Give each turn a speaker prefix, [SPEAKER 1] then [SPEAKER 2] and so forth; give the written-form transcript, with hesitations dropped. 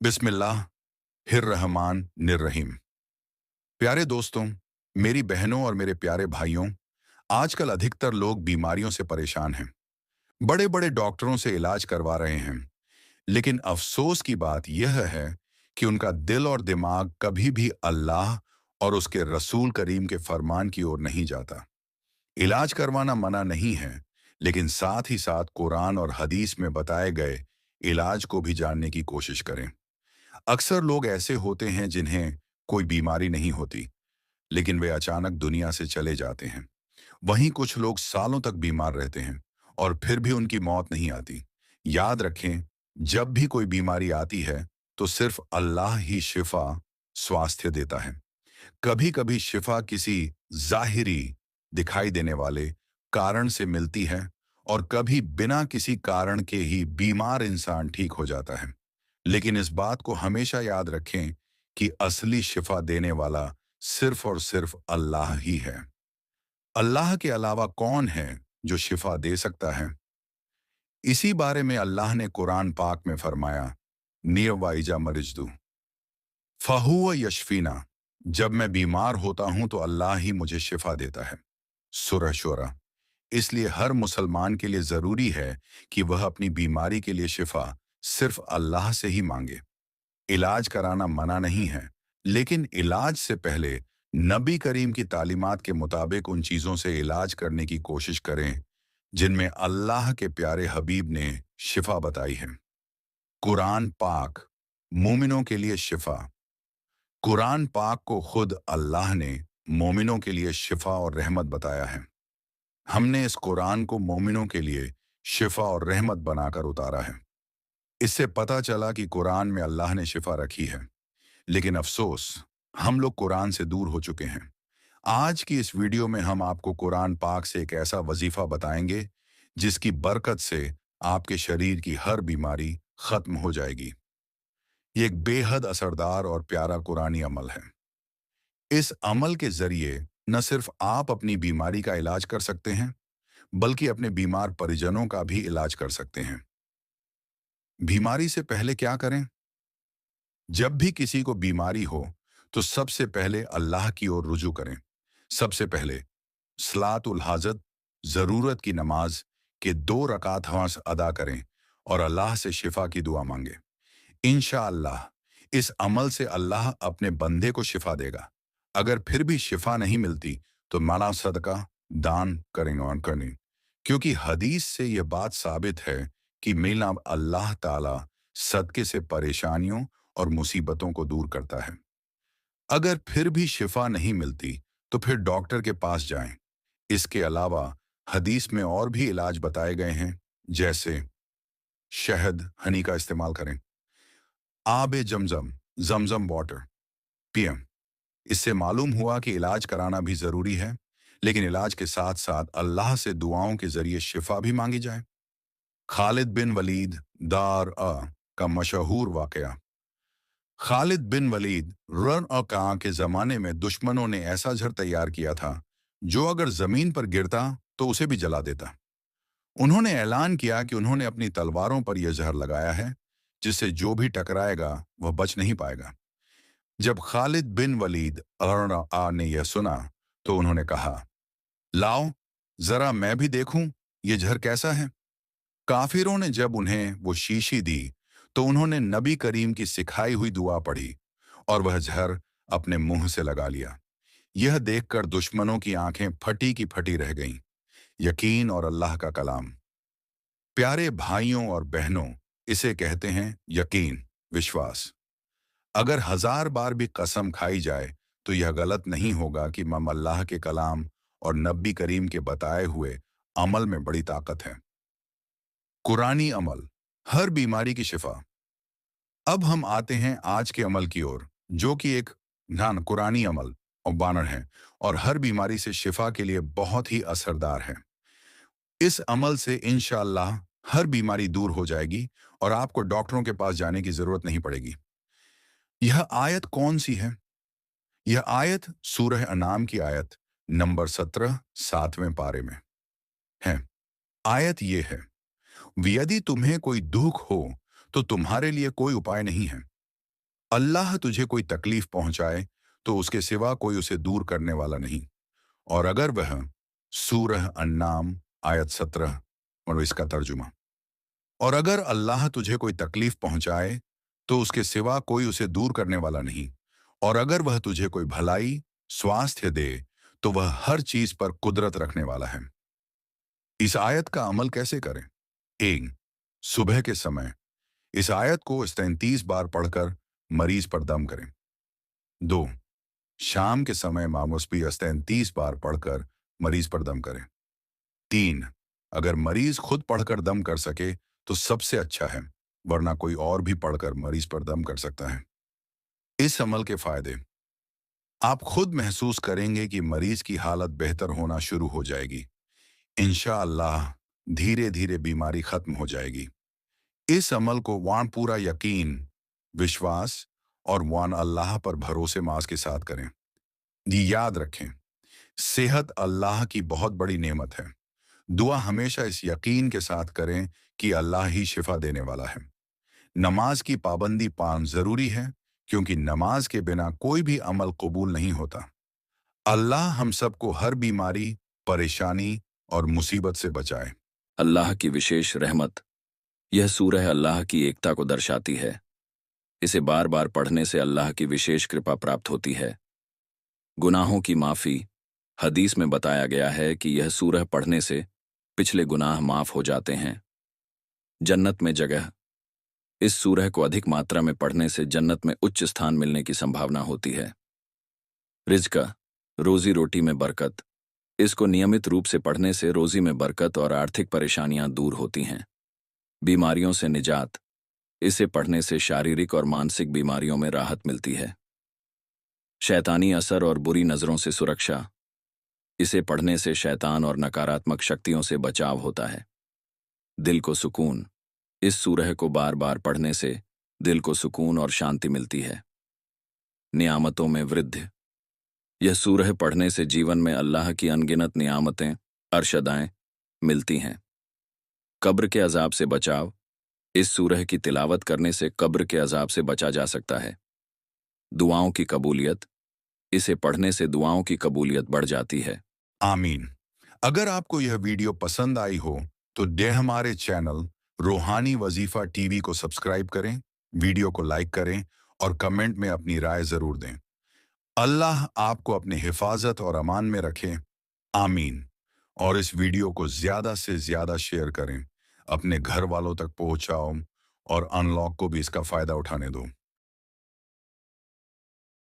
[SPEAKER 1] बिस्मिल्लाह हिर रहमान निर रहीम। प्यारे दोस्तों, मेरी बहनों और मेरे प्यारे भाइयों, आजकल अधिकतर लोग बीमारियों से परेशान हैं। बड़े बड़े डॉक्टरों से इलाज करवा रहे हैं, लेकिन अफसोस की बात यह है कि उनका दिल और दिमाग कभी भी अल्लाह और उसके रसूल करीम के फरमान की ओर नहीं जाता। इलाज करवाना मना नहीं है, लेकिन साथ ही साथ कुरान और हदीस में बताए गए इलाज को भी जानने की कोशिश करें। अक्सर लोग ऐसे होते हैं जिन्हें कोई बीमारी नहीं होती, लेकिन वे अचानक दुनिया से चले जाते हैं। वहीं कुछ लोग सालों तक बीमार रहते हैं और फिर भी उनकी मौत नहीं आती। याद रखें, जब भी कोई बीमारी आती है तो सिर्फ अल्लाह ही शिफा स्वास्थ्य देता है। कभी कभी शिफा किसी जाहिरी दिखाई देने वाले कारण से मिलती है, और कभी बिना किसी कारण के ही बीमार इंसान ठीक हो जाता है। लेकिन इस बात को हमेशा याद रखें कि असली शिफा देने वाला सिर्फ और सिर्फ अल्लाह ही है। अल्लाह के अलावा कौन है जो शिफा दे सकता है? इसी बारे में अल्लाह ने कुरान पाक में फरमाया, नियवाइजा मरिजदू फहुव यशफीना। जब मैं बीमार होता हूं तो अल्लाह ही मुझे शिफा देता है। सूरह शूरा। इसलिए हर मुसलमान के लिए जरूरी है कि वह अपनी बीमारी के लिए शिफा सिर्फ अल्लाह से ही मांगे। इलाज कराना मना नहीं है, लेकिन इलाज से पहले नबी करीम की तालीमात के मुताबिक उन चीज़ों से इलाज करने की कोशिश करें जिनमें अल्लाह के प्यारे हबीब ने शिफा बताई है। कुरान पाक मोमिनों के लिए शिफा। कुरान पाक को खुद अल्लाह ने मोमिनों के लिए शिफा और रहमत बताया है। हमने इस कुरान को मोमिनों के लिए शिफा और रहमत बनाकर उतारा है। इससे पता चला कि कुरान में अल्लाह ने शिफा रखी है। लेकिन अफसोस, हम लोग कुरान से दूर हो चुके हैं। आज की इस वीडियो में हम आपको कुरान पाक से एक ऐसा वजीफा बताएंगे जिसकी बरकत से आपके शरीर की हर बीमारी खत्म हो जाएगी। ये एक बेहद असरदार और प्यारा कुरानी अमल है। इस अमल के जरिए न सिर्फ आप अपनी बीमारी का इलाज कर सकते हैं, बल्कि अपने बीमार परिजनों का भी इलाज कर सकते हैं। बीमारी से पहले क्या करें? जब भी किसी को बीमारी हो तो सबसे पहले अल्लाह की ओर रुजू करें। सबसे पहले सलातुल हाजत, जरूरत की नमाज के 2 रकात हवास अदा करें और अल्लाह से शिफा की दुआ मांगे। इंशाअल्लाह इस अमल से अल्लाह अपने बंदे को शिफा देगा। अगर फिर भी शिफा नहीं मिलती तो माना सदका दान करेंगे और करें, क्योंकि हदीस से यह बात साबित है कि मिलना अल्लाह ताला सदके से परेशानियों और मुसीबतों को दूर करता है। अगर फिर भी शिफा नहीं मिलती तो फिर डॉक्टर के पास जाएं। इसके अलावा हदीस में और भी इलाज बताए गए हैं, जैसे शहद हनी का इस्तेमाल करें, आब जमजम जमजम वाटर पिएं। इससे मालूम हुआ कि इलाज कराना भी जरूरी है, लेकिन इलाज के साथ साथ अल्लाह से दुआओं के जरिए शिफा भी मांगी जाए। खालिद बिन वलीद दार का मशहूर वाकया। खालिद बिन वलीद रन और कां के जमाने में दुश्मनों ने ऐसा जहर तैयार किया था जो अगर जमीन पर गिरता तो उसे भी जला देता। उन्होंने ऐलान किया कि उन्होंने अपनी तलवारों पर यह जहर लगाया है, जिससे जो भी टकराएगा वह बच नहीं पाएगा। जब खालिद बिन वलीद ने यह सुना तो उन्होंने कहा, लाओ जरा मैं भी देखूं यह जहर कैसा है। काफिरों ने जब उन्हें वो शीशी दी तो उन्होंने नबी करीम की सिखाई हुई दुआ पढ़ी और वह जहर अपने मुंह से लगा लिया। यह देखकर दुश्मनों की आंखें फटी की फटी रह गईं। यकीन और अल्लाह का कलाम। प्यारे भाइयों और बहनों, इसे कहते हैं यकीन, विश्वास। अगर 1000 बार भी कसम खाई जाए तो यह गलत नहीं होगा कि मम अल्लाह के कलाम और नबी करीम के बताए हुए अमल में बड़ी ताकत है। कुरानी अमल, हर बीमारी की शिफा। अब हम आते हैं आज के अमल की ओर, जो कि एक कुरानी अमल और बानर है और हर बीमारी से शिफा के लिए बहुत ही असरदार है। इस अमल से इंशाअल्लाह हर बीमारी दूर हो जाएगी और आपको डॉक्टरों के पास जाने की जरूरत नहीं पड़ेगी। यह आयत कौन सी है? यह आयत सूरह अनाम की आयत नंबर 17 7वें पारे में है। आयत ये है, यदि तुम्हें कोई दुख हो तो तुम्हारे लिए कोई उपाय नहीं है, अल्लाह तुझे कोई तकलीफ पहुंचाए तो उसके सिवा कोई उसे दूर करने वाला नहीं। और अगर वह सूरह अन्नाम आयत 17 और इसका तर्जुमा। और अगर अल्लाह तुझे कोई तकलीफ पहुंचाए तो उसके सिवा कोई उसे दूर करने वाला नहीं। और अगर वह तुझे कोई भलाई स्वास्थ्य दे तो वह हर चीज पर कुदरत रखने वाला है। इस आयत का अमल कैसे करें? एक, सुबह के समय इस आयत को 33 बार पढ़कर मरीज पर दम करें। दो, शाम के समय मामूस भी 33 बार पढ़कर मरीज पर दम करें। तीन, अगर मरीज खुद पढ़कर दम कर सके तो सबसे अच्छा है, वरना कोई और भी पढ़कर मरीज पर दम कर सकता है। इस अमल के फायदे, आप खुद महसूस करेंगे कि मरीज की हालत बेहतर होना शुरू हो जाएगी। इंशाअल्लाह धीरे धीरे बीमारी खत्म हो जाएगी। इस अमल को वान पूरा यकीन, विश्वास और वान अल्लाह पर भरोसे मास के साथ करें। ये याद रखें, सेहत अल्लाह की बहुत बड़ी नेमत है। दुआ हमेशा इस यकीन के साथ करें कि अल्लाह ही शिफा देने वाला है। नमाज की पाबंदी पान जरूरी है, क्योंकि नमाज के बिना कोई भी अमल कबूल नहीं होता। अल्लाह हम सबको हर बीमारी, परेशानी और मुसीबत से बचाए।
[SPEAKER 2] अल्लाह की विशेष रहमत। यह सूरह अल्लाह की एकता को दर्शाती है। इसे बार बार पढ़ने से अल्लाह की विशेष कृपा प्राप्त होती है। गुनाहों की माफ़ी। हदीस में बताया गया है कि यह सूरह पढ़ने से पिछले गुनाह माफ हो जाते हैं। जन्नत में जगह। इस सूरह को अधिक मात्रा में पढ़ने से जन्नत में उच्च स्थान मिलने की संभावना होती है। रिज़्क़, रोजी रोटी में बरकत। इसको नियमित रूप से पढ़ने से रोजी में बरकत और आर्थिक परेशानियां दूर होती हैं। बीमारियों से निजात। इसे पढ़ने से शारीरिक और मानसिक बीमारियों में राहत मिलती है। शैतानी असर और बुरी नज़रों से सुरक्षा। इसे पढ़ने से शैतान और नकारात्मक शक्तियों से बचाव होता है। दिल को सुकून। इस सूरह को बार बार पढ़ने से दिल को सुकून और शांति मिलती है। नियामतों में वृद्धि। यह सूरह पढ़ने से जीवन में अल्लाह की अनगिनत नियामतें, अरशदाएं मिलती हैं। कब्र के अजाब से बचाव। इस सूरह की तिलावत करने से कब्र के अजाब से बचा जा सकता है। दुआओं की कबूलियत। इसे पढ़ने से दुआओं की कबूलियत बढ़ जाती है।
[SPEAKER 1] आमीन। अगर आपको यह वीडियो पसंद आई हो तो हमारे चैनल रूहानी वजीफा टीवी को सब्सक्राइब करें, वीडियो को लाइक करें और कमेंट में अपनी राय जरूर दें। अल्लाह आपको अपने हिफाजत और अमान में रखे। आमीन। और इस वीडियो को ज्यादा से ज्यादा शेयर करें, अपने घर वालों तक पहुंचाओ और अनलॉक को भी इसका फायदा उठाने दो।